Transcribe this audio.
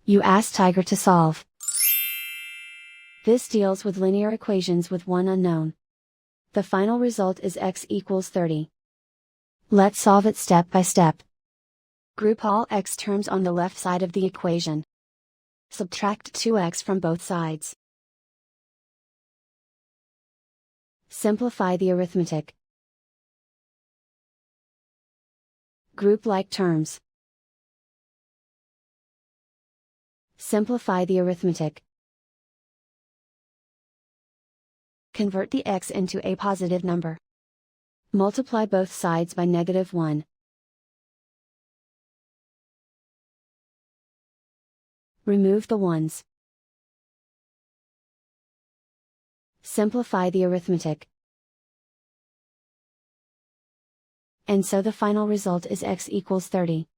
You ask Tiger to solve. This deals with linear equations with one unknown. The final result is x equals 30. Let's solve it step by step. Group all x terms on the left side of the equation. Subtract 2x from both sides. Simplify the arithmetic. Group like terms. Simplify the arithmetic. Convert the x into a positive number. Multiply both sides by -1. Remove the ones. Simplify the arithmetic. And so the final result is x equals 30.